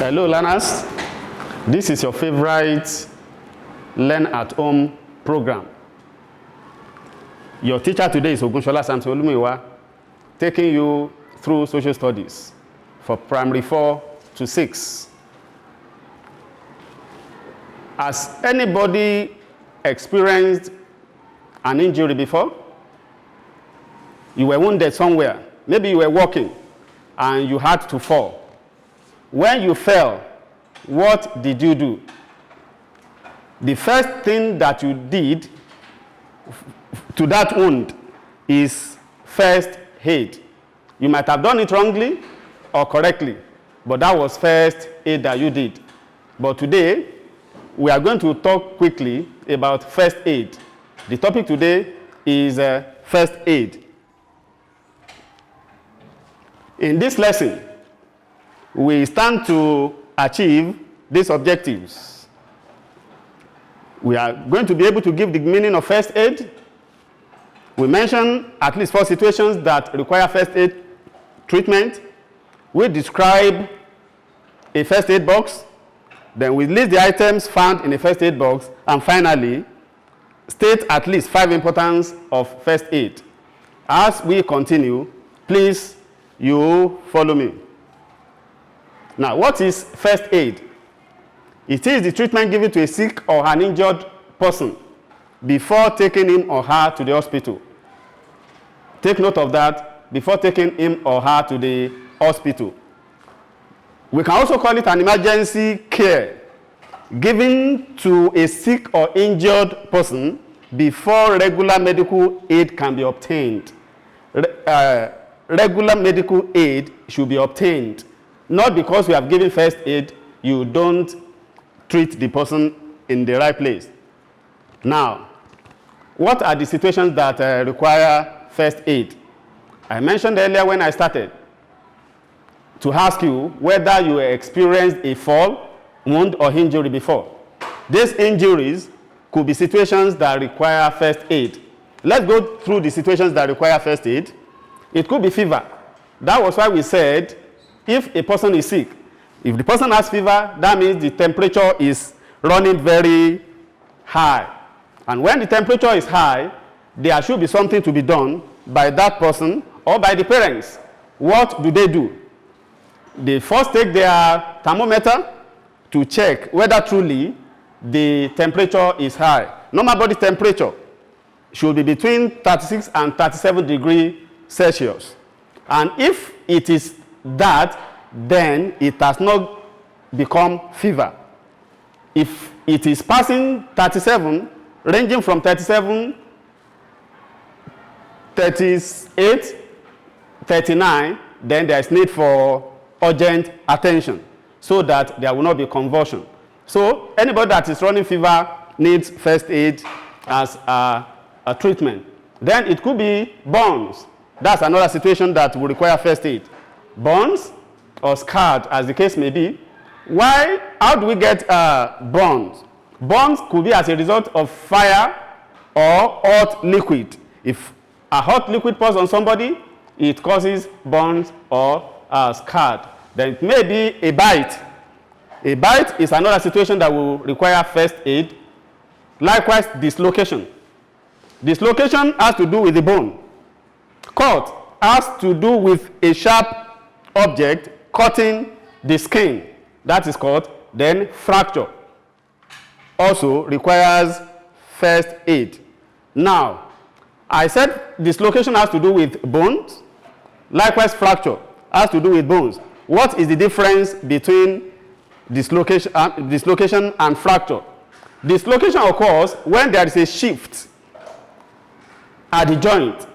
Hello learners, this is your favorite Learn at Home program. Your teacher today is Ogunshola Samson Olumiwa, taking you through social studies for primary 4 to 6. Has anybody experienced an injury before? You were wounded somewhere. Maybe you were walking and you had to fall. When you fell, what did you do? The first thing that you did to that wound is first aid. You might have done it wrongly or correctly, but that was first aid that you did. But today, we are going to talk quickly about first aid. The topic today is first aid. In this lesson, we stand to achieve these objectives. We are going to be able to give the meaning of first aid. We mention at least 4 situations that require first aid treatment. We describe a first aid box. Then we list the items found in a first aid box. And finally, state at least 5 importance of first aid. As we continue, please, you follow me. Now, what is first aid? It is the treatment given to a sick or an injured person before taking him or her to the hospital. Take note of that, before taking him or her to the hospital. We can also call it an emergency care given to a sick or injured person before regular medical aid can be obtained. Regular medical aid should be obtained. Not because we have given first aid, you don't treat the person in the right place. Now, what are the situations that require first aid? I mentioned earlier when I started to ask you whether you experienced a fall, wound, or injury before. These injuries could be situations that require first aid. Let's go through the situations that require first aid. It could be fever. That was why we said if a person is sick, if the person has fever, that means the temperature is running very high. And when the temperature is high, there should be something to be done by that person or by the parents. What do? They first take their thermometer to check whether truly the temperature is high. Normal body temperature should be between 36 and 37 degrees Celsius. And if it is that, then it has not become fever. If it is passing 37, ranging from 37, 38, 39, then there is need for urgent attention so that there will not be convulsion. So anybody that is running fever needs first aid as a treatment. Then it could be burns. That's another situation that will require first aid. Burns or scarred, as the case may be. How do we get burns? Burns could be as a result of fire or hot liquid. If a hot liquid pours on somebody, it causes burns or scarred. Then it may be a bite. A bite is another situation that will require first aid. Likewise, dislocation. Dislocation has to do with the bone. Cut has to do with a sharp object cutting the skin. That is cut. Then fracture also requires first aid. Now, I said dislocation has to do with bones. Likewise, fracture has to do with bones. What is the difference between dislocation and fracture? Dislocation occurs when there is a shift at the joint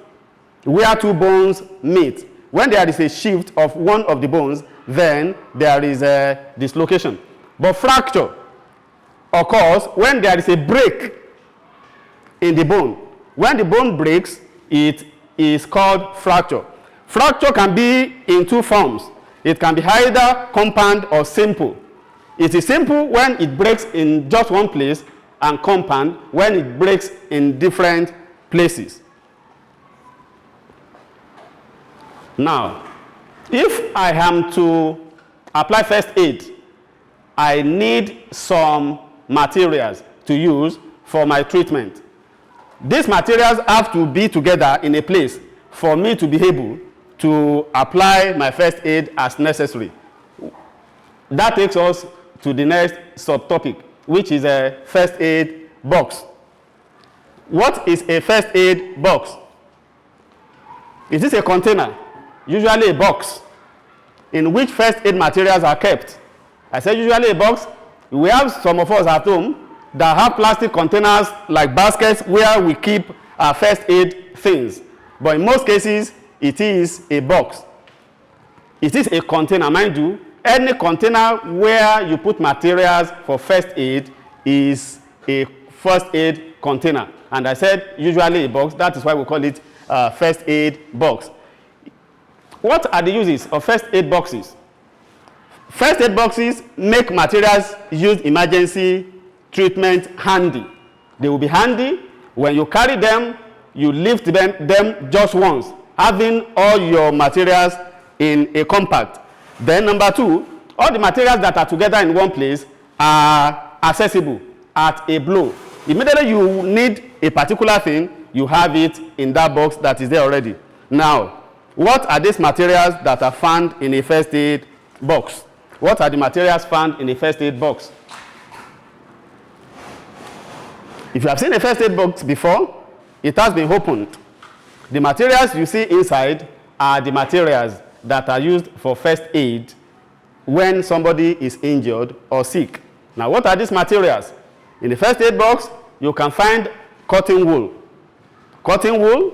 where 2 bones meet. When there is a shift of one of the bones, then there is a dislocation. But fracture occurs when there is a break in the bone. When the bone breaks, it is called fracture. Fracture can be in 2 forms. It can be either compound or simple. It is simple when it breaks in just one place, and compound when it breaks in different places. Now, if I am to apply first aid I need some materials to use for my treatment. These materials have to be together in a place for me to be able to apply my first aid as necessary. That takes us to the next subtopic, which is a first aid box. What is a first aid box? Is this a container, usually a box, in which first aid materials are kept? I said usually a box. We have some of us at home that have plastic containers like baskets where we keep our first aid things. But in most cases, it is a box. It is a container, mind you. Any container where you put materials for first aid is a first aid container. And I said usually a box. That is why we call it first aid box. What are the uses of first aid boxes? First aid boxes make materials used in emergency treatment handy. They will be handy when you carry them, you lift them just once, having all your materials in a compact. Then number two, all the materials that are together in one place are accessible at a blow. Immediately you need a particular thing, you have it in that box that is there already. Now, what are these materials that are found in a first aid box? What are the materials found in a first aid box? If you have seen a first aid box before, it has been opened. The materials you see inside are the materials that are used for first aid when somebody is injured or sick. Now, what are these materials? In the first aid box, you can find cotton wool. Cotton wool,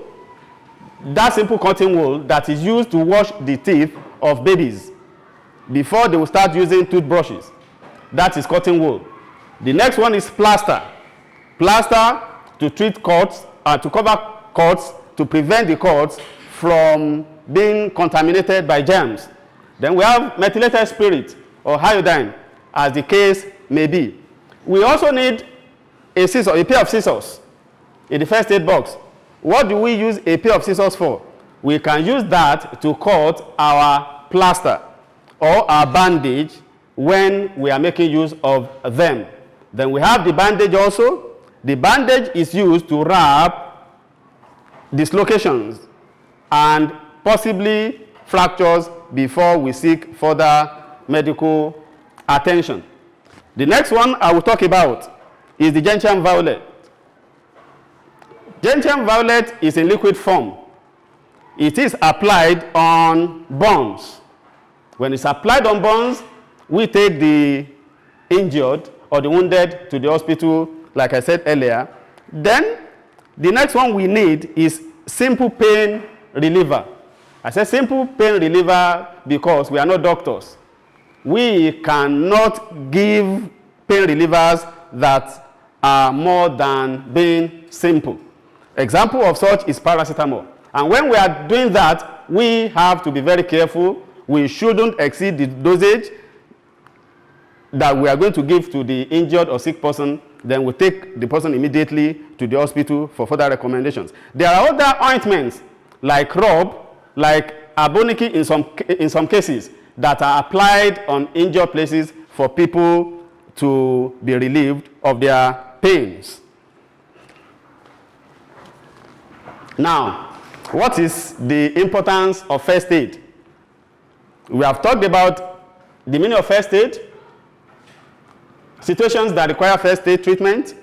that simple cotton wool that is used to wash the teeth of babies before they will start using toothbrushes. That is cotton wool. The next one is plaster. Plaster to treat cuts, to cover cuts, to prevent the cuts from being contaminated by germs. Then we have methylated spirit or iodine, as the case may be. We also need a scissor, a pair of scissors in the first aid box. What do we use a pair of scissors for? We can use that to cut our plaster or our bandage when we are making use of them. Then we have the bandage also. The bandage is used to wrap dislocations and possibly fractures before we seek further medical attention. The next one I will talk about is the gentian violet. Gentian violet is in liquid form. It is applied on burns. When it's applied on burns, we take the injured or the wounded to the hospital, like I said earlier. Then the next one we need is simple pain reliever. I said simple pain reliever because we are not doctors. We cannot give pain relievers that are more than being simple. Example of such is paracetamol. And when we are doing that, we have to be very careful. We shouldn't exceed the dosage that we are going to give to the injured or sick person. Then we take the person immediately to the hospital for further recommendations. There are other ointments like rub, like aboniki in some cases, that are applied on injured places for people to be relieved of their pains. Now, what is the importance of first aid? We have talked about the meaning of first aid, situations that require first aid treatment,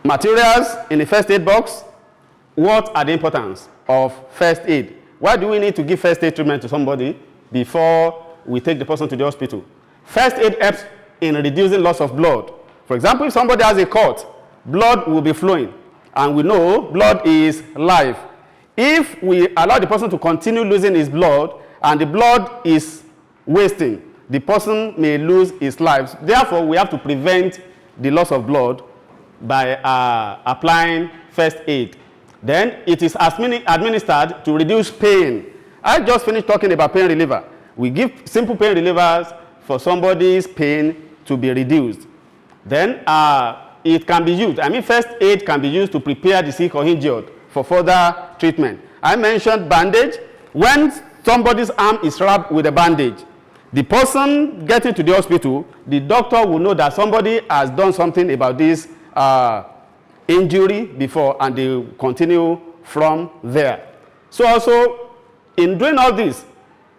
materials in the first aid box. What are the importance of first aid? Why do we need to give first aid treatment to somebody before we take the person to the hospital? First aid helps in reducing loss of blood. For example, if somebody has a cut, blood will be flowing, and we know blood is life. If we allow the person to continue losing his blood and the blood is wasting, the person may lose his life. Therefore, we have to prevent the loss of blood by applying first aid. Then it is administered to reduce pain. I just finished talking about pain reliever. We give simple pain relievers for somebody's pain to be reduced. Then it can be used. First aid can be used to prepare the sick or injured for further treatment. I mentioned bandage. When somebody's arm is wrapped with a bandage, The person getting to the hospital, the doctor will know that somebody has done something about this injury before, and they will continue from there. So also, in doing all this,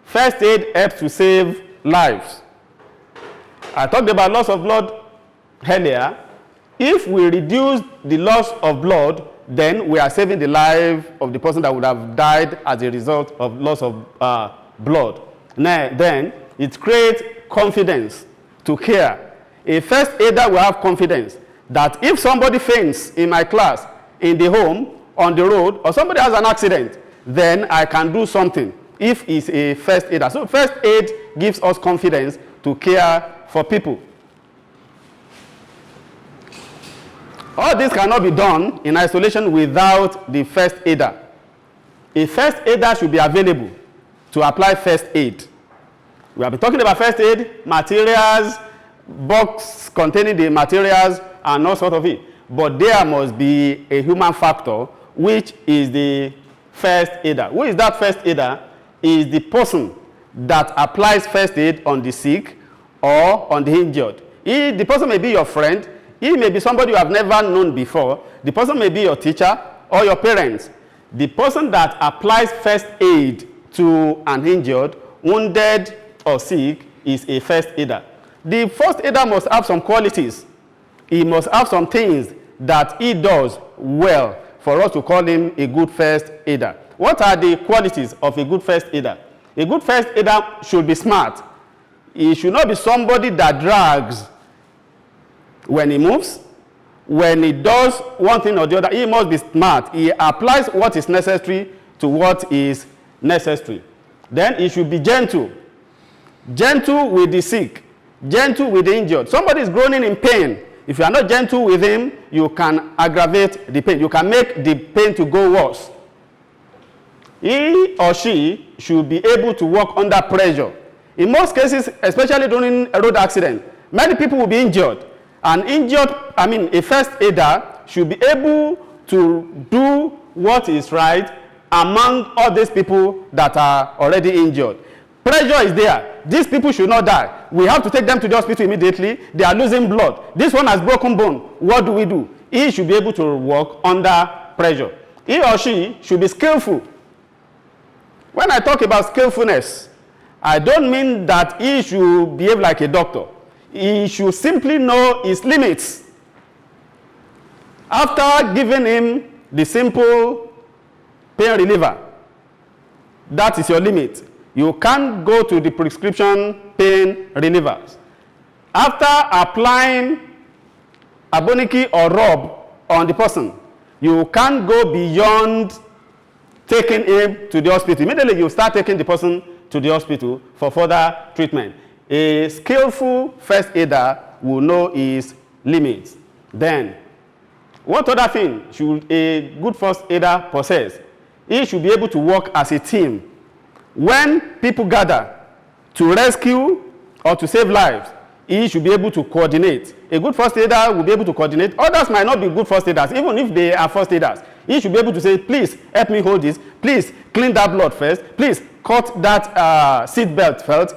first aid helps to save lives. I talked about loss of blood earlier. If we reduce the loss of blood, then we are saving the life of the person that would have died as a result of loss of blood. Now, then, it creates confidence to care. A first aider will have confidence that if somebody faints in my class, in the home, on the road, or somebody has an accident, then I can do something if it's a first aider. So first aid gives us confidence to care for people. All this cannot be done in isolation without the first aider. A first aider should be available to apply first aid. We have been talking about first aid, materials, box containing the materials, and all sort of it. But there must be a human factor, which is the first aider. Who is that first aider? Is the person that applies first aid on the sick or on the injured. The person may be your friend. He may be somebody you have never known before. The person may be your teacher or your parents. The person that applies first aid to an injured, wounded, or sick is a first aider. The first aider must have some qualities. He must have some things that he does well for us to call him a good first aider. What are the qualities of a good first aider? A good first aider should be smart. He should not be somebody that drags when he moves. When he does one thing or the other, he must be smart. He applies what is necessary to what is necessary. Then he should be gentle. Gentle with the sick. Gentle with the injured. Somebody is groaning in pain. If you are not gentle with him, you can aggravate the pain. You can make the pain to go worse. He or she should be able to work under pressure. In most cases, especially during a road accident, many people will be injured. A first aider should be able to do what is right among all these people that are already injured. Pressure is there. These people should not die. We have to take them to the hospital immediately. They are losing blood. This one has broken bone. What do? He should be able to work under pressure. He or she should be skillful. When I talk about skillfulness, I don't mean that he should behave like a doctor. He should simply know his limits. After giving him the simple pain reliever, that is your limit. You can't go to the prescription pain relievers. After applying aboniki or rub on the person, you can't go beyond taking him to the hospital. Immediately you start taking the person to the hospital for further treatment. A skillful first aider will know his limits. Then, what other thing should a good first aider possess? He should be able to work as a team. When people gather to rescue or to save lives, he should be able to coordinate. A good first aider will be able to coordinate. Others might not be good first aiders, even if they are first aiders. He should be able to say, please help me hold this. Please clean that blood first. Please cut that seat belt first,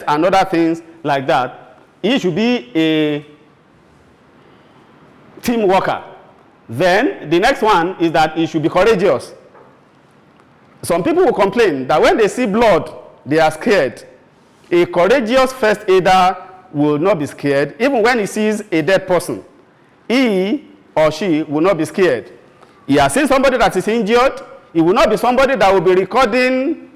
and other things like that. He should be a team worker. Then the next one is that he should be courageous. Some people will complain that when they see blood, they are scared. A courageous first aider will not be scared. Even when he sees a dead person, he or she will not be scared. He has seen somebody that is injured. He will not be somebody that will be recording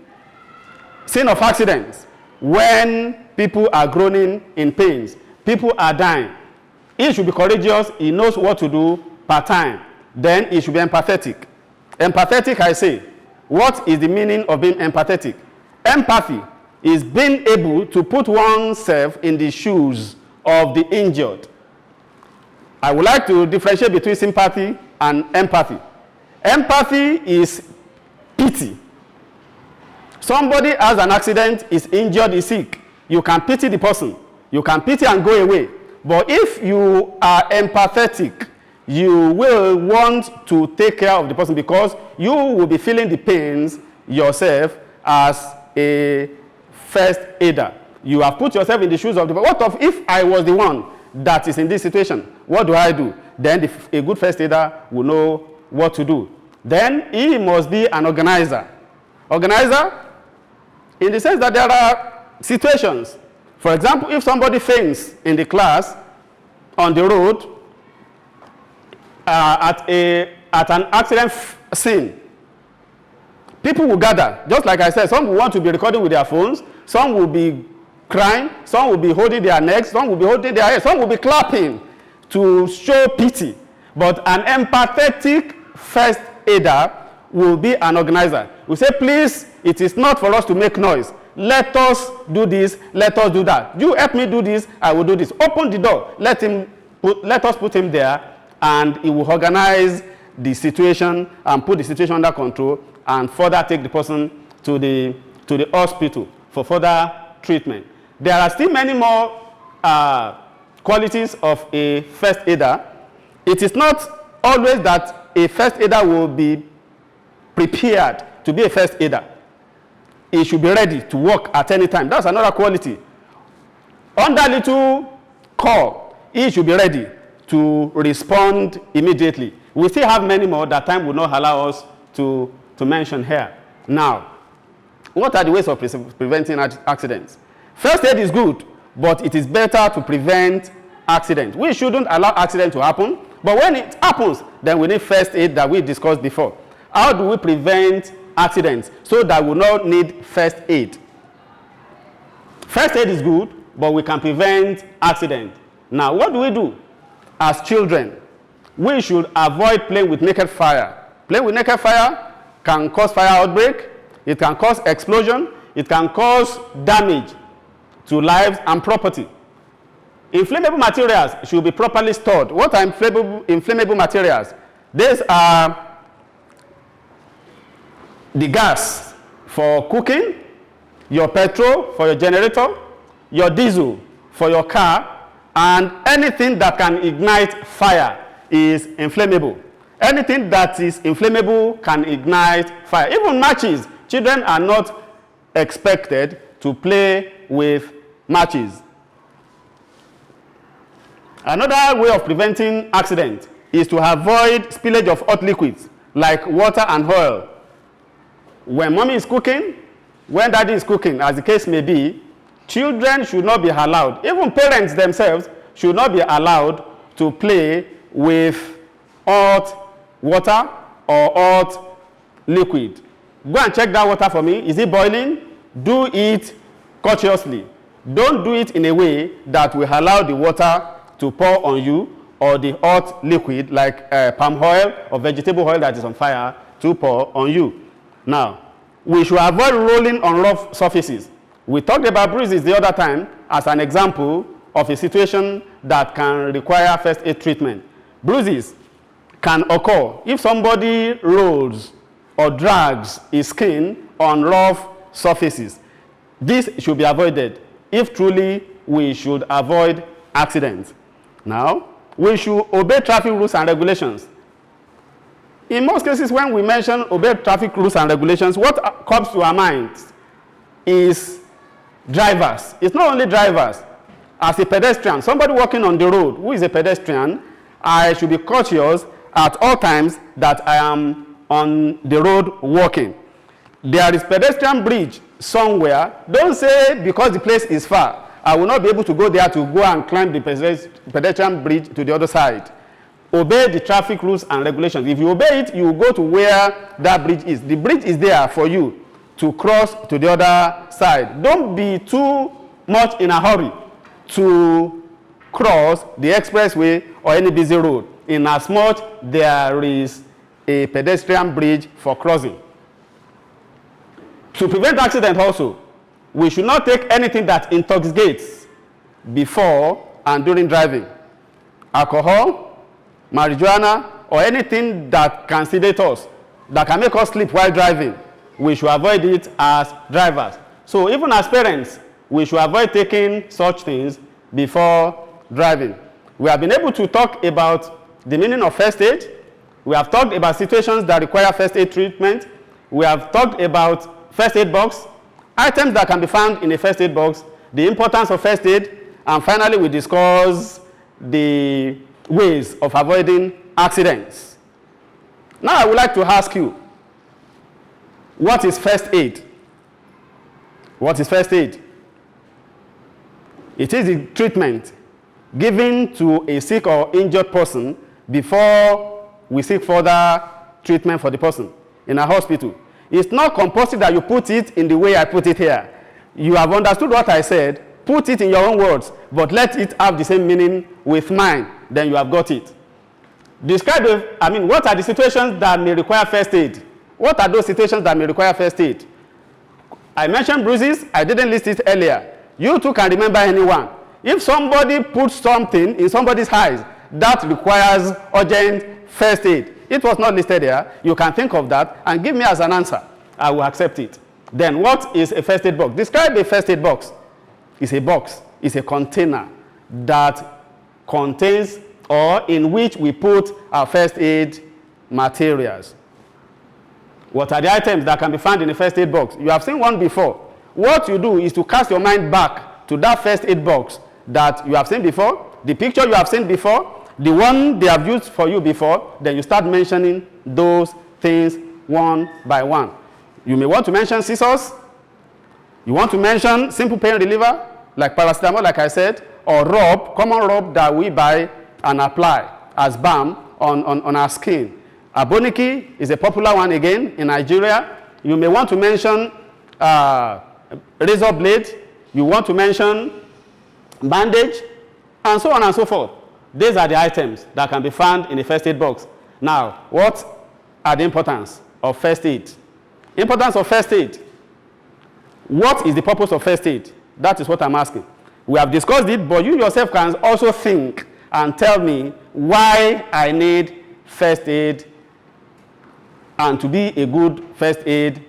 scene of accidents when people are groaning in pains. People are dying. He should be courageous. He knows what to do part time. Then he should be empathetic. Empathetic, I say. What is the meaning of being empathetic? Empathy is being able to put oneself in the shoes of the injured. I would like to differentiate between sympathy and empathy. Empathy is pity. Somebody has an accident, is injured, is sick. You can pity the person. You can pity and go away. But if you are empathetic, you will want to take care of the person because you will be feeling the pains yourself as a first aider. You have put yourself in the shoes of the person. What if I was the one that is in this situation? What do I do? Then a good first aider will know what to do. Then he must be an organizer. Organizer in the sense that there are situations. For example, if somebody faints in the class, on the road, at an accident scene, people will gather. Just like I said, some will want to be recording with their phones, some will be crying, some will be holding their necks, some will be holding their heads, some will be clapping to show pity. But an empathetic first aider will be an organizer. We say, please, it is not for us to make noise. Let us do this, let us do that. You help me do this, I will do this. Open the door, let us put him there, and he will organize the situation and put the situation under control and further take the person to the hospital for further treatment. There are still many more qualities of a first aider. It is not always that a first aider will be prepared to be a first aider. He should be ready to work at any time. That's another quality. Under little call, he should be ready to respond immediately. We still have many more that time will not allow us to mention here. Now, what are the ways of preventing accidents? First aid is good, but it is better to prevent accidents. We shouldn't allow accident to happen, but when it happens, then we need first aid that we discussed before. How do we prevent accidents so that we not need first aid? First aid is good, but we can prevent accident. Now, what do we do? As children, we should avoid playing with naked fire. Playing with naked fire can cause fire outbreak, it can cause explosion, it can cause damage to lives and property. Inflammable materials should be properly stored. What are inflammable materials? These are the gas for cooking, your petrol for your generator, your diesel for your car, and anything that can ignite fire is inflammable. Anything that is inflammable can ignite fire. Even matches. Children are not expected to play with matches. Another way of preventing accident is to avoid spillage of hot liquids like water and oil. When mommy is cooking, when daddy is cooking, as the case may be, children should not be allowed, even parents themselves should not be allowed to play with hot water or hot liquid. Go and check that water for me. Is it boiling? Do it cautiously. Don't do it in a way that will allow the water to pour on you or the hot liquid like palm oil or vegetable oil that is on fire to pour on you. Now, we should avoid rolling on rough surfaces. We talked about bruises the other time as an example of a situation that can require first aid treatment. Bruises can occur if somebody rolls or drags his skin on rough surfaces. This should be avoided if truly we should avoid accidents. Now, we should obey traffic rules and regulations. In most cases, when we mention obey traffic rules and regulations, what comes to our minds is drivers. It's not only drivers. As a pedestrian, somebody walking on the road who is a pedestrian, I should be cautious at all times that I am on the road walking. There is pedestrian bridge somewhere. Don't say because the place is far, I will not be able to go there to go and climb the pedestrian bridge to the other side. Obey the traffic rules and regulations. If you obey it, you will go to where that bridge is. The bridge is there for you to cross to the other side. Don't be too much in a hurry to cross the expressway or any busy road, in as much there is a pedestrian bridge for crossing. To prevent accident also, we should not take anything that intoxicates before and during driving. Alcohol, marijuana, or anything that can sedate us, that can make us sleep while driving, we should avoid it as drivers. So even as parents, we should avoid taking such things before driving. We have been able to talk about the meaning of first aid. We have talked about situations that require first aid treatment. We have talked about first aid box, items that can be found in a first aid box the importance of first aid, and finally we discuss the ways of avoiding accidents. Now I would like to ask you, what is first aid? What is first aid? It is the treatment given to a sick or injured person before we seek further treatment for the person in a hospital. It's not compulsory that you put it in the way I put it here. You have understood what I said. Put it in your own words, but let it have the same meaning with mine. Then you have got it. Describe, what are the situations that may require first aid? What are those situations that may require first aid? I mentioned bruises. I didn't list it earlier. You too can remember anyone. If somebody puts something in somebody's eyes, that requires urgent first aid. It was not listed here. You can think of that and give me as an answer. I will accept it. Then what is a first aid box? Describe a first aid box. It's a box. It's a container that contains or in which we put our first aid materials. What are the items that can be found in a first aid box? You have seen one before. What you do is to cast your mind back to that first aid box that you have seen before, the picture you have seen before, the one they have used for you before. Then you start mentioning those things one by one. You may want to mention scissors. You want to mention simple pain reliever, like paracetamol, like I said, or rub, common rub that we buy and apply as balm on our skin. Aboniki is a popular one again in Nigeria. You may want to mention razor blade. You want to mention bandage, and so on and so forth. These are the items that can be found in a first aid box. Now, what are the importance of first aid? Importance of first aid. What is the purpose of first aid? That is what I'm asking. We have discussed it, but you yourself can also think and tell me why I need first aid and to be a good first aider.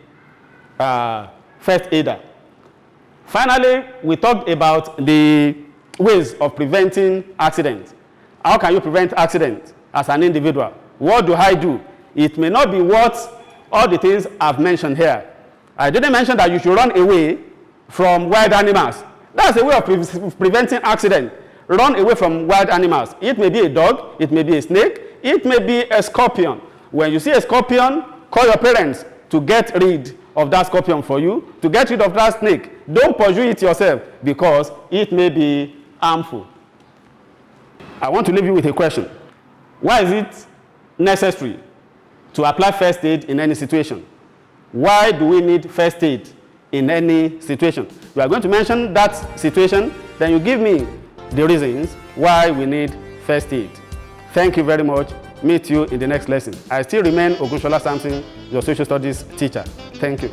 Finally, we talked about the ways of preventing accidents. How can you prevent accidents as an individual? What do I do? It may not be what all the things I've mentioned here. I didn't mention that you should run away from wild animals. That's a way of preventing accident. Run away from wild animals. It may be a dog, it may be a snake, it may be a scorpion. When you see a scorpion, call your parents to get rid of that scorpion for you, to get rid of that snake. Don't pursue it yourself because it may be harmful. I want to leave you with a question. Why is it necessary to apply first aid in any situation? Why do we need first aid in any situation? We are going to mention that situation, then you give me the reasons why we need first aid. Thank you very much. Meet you in the next lesson. I still remain Ogunshola Samson, your social studies teacher. Thank you.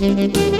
Thank you.